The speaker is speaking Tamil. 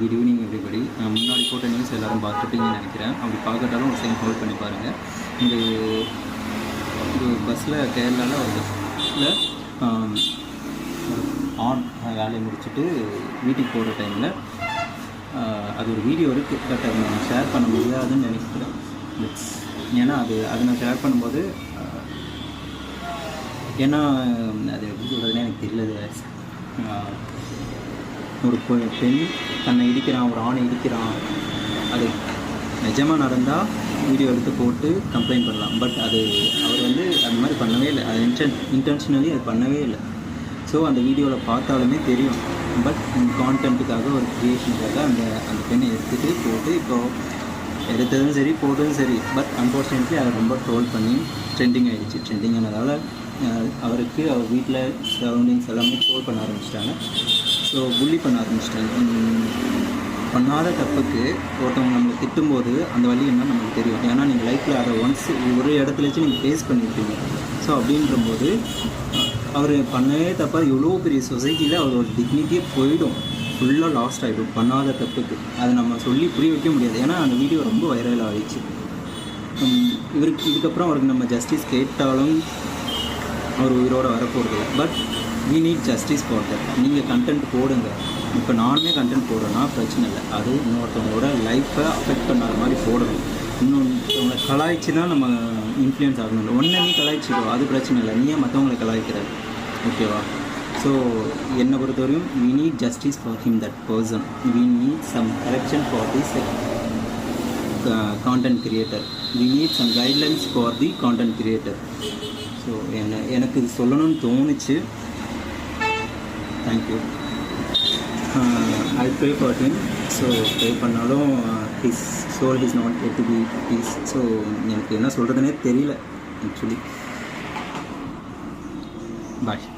Good evening everybody. முன்னாடி போட்ட நியூஸ் எல்லோரும் பார்த்துருப்பீங்கன்னு நினைக்கிறேன். அப்படி பார்க்கட்டாலும் ஒரு டைம் ஹோல்ட் பண்ணி பாருங்கள். இந்த பஸ்ஸில் கேரளாவில் ஒரு பஸ்ஸில் ஆன் வேலையை முடிச்சுட்டு வீட்டுக்கு போகிற டைமில் அது ஒரு வீடியோ இருக்குது. பட் அதை நான் ஷேர் பண்ண முடியாதுன்னு நினைக்கிறேன். ஏன்னா அதை நான் ஷேர் பண்ணும்போது ஏன்னா அது எப்படி சொல்கிறதுனே எனக்கு தெரியல. ஒரு பெண் தன்னை இடிக்கிறான், ஒரு ஆணை இடிக்கிறான், அது நிஜமாக நடந்தால் வீடியோ எடுத்து போட்டு கம்ப்ளைண்ட் பண்ணலாம். பட் அது அவர் அந்த மாதிரி பண்ணவே இல்லை. அது இன்டென்ஷனலி அது பண்ணவே இல்லை. ஸோ அந்த வீடியோவில் பார்த்தாலுமே தெரியும். பட் கான்டென்ட்டுக்காக ஒரு க்ரியேஷனுக்காக அந்த பெண்ணை எடுத்துகிட்டு போட்டு இப்போது எடுத்ததும் சரி போட்டதும் சரி. பட் அன்ஃபார்ச்சுனேட்லி அதை ரொம்ப ட்ரோல் பண்ணி ட்ரெண்டிங் ஆகிடுச்சு. ட்ரெண்டிங் ஆனதால் அவருக்கு அவர் வீட்டில் சரௌண்டிங்ஸ் எல்லாமே ட்ரோல் பண்ண ஆரம்பிச்சிட்டாங்க. ஸோ புள்ளி பண்ண ஆரம்பிச்சிட்டாங்க. பண்ணாத தப்புக்கு ஒருத்தவங்க நம்மளை திட்டும்போது அந்த வழி என்ன நமக்கு தெரியும். ஏன்னா நீங்கள் லைஃப்பில் அதை ஒன்ஸ் ஒரு இடத்துலச்சு நீங்கள் ஃபேஸ் பண்ணியிருப்பீங்க. ஸோ அப்படின்றபோது அவர் பண்ணவே தப்பாக எவ்வளோ பெரிய சொசைட்டியில் அவரோட டிக்னிட்டியே போயிடும், ஃபுல்லாக லாஸ்ட் ஆகிடும் பண்ணாத தப்புக்கு. அதை நம்ம சொல்லி புரிய வைக்க முடியாது. ஏன்னா அந்த வீடியோ ரொம்ப வைரல் ஆகிடுச்சு. இவருக்கு இதுக்கப்புறம் அவருக்கு நம்ம ஜஸ்டிஸ் கேட்டாலும் அவர் உயிரோடு வரப்போகிறது. But we need justice for that. நீங்கள் கண்டென்ட் போடுங்க. இப்போ நானுமே கண்டென்ட் போடுறேன்னா பிரச்சனை இல்லை. அது இன்னொருத்தவங்களோட லைஃப்பை அஃபெக்ட் பண்ணாத மாதிரி போடணும். இன்னொருத்தவங்களை கலாய்ச்சி தான் நம்ம இன்ஃப்ளூயன்ஸ் ஆகணும். ஒன்றை நீ கலாய்ச்சிக்கோ, அது பிரச்சனை இல்லை. நீயே மற்றவங்களை கலாய்க்கிற, ஓகேவா? ஸோ என்னை பொறுத்தவரையும் we need justice for him, that person. we need some correction for this content creator. we need some guidelines for the content creator. So எனக்கு இது சொல்லணும்னு தோணுச்சு. Thank you. I pray for him. So pray பண்ணாலும் his soul is not yet to be peace. So எனக்கு என்ன சொல்கிறதுனே தெரியல ஆக்சுவலி. பாய்.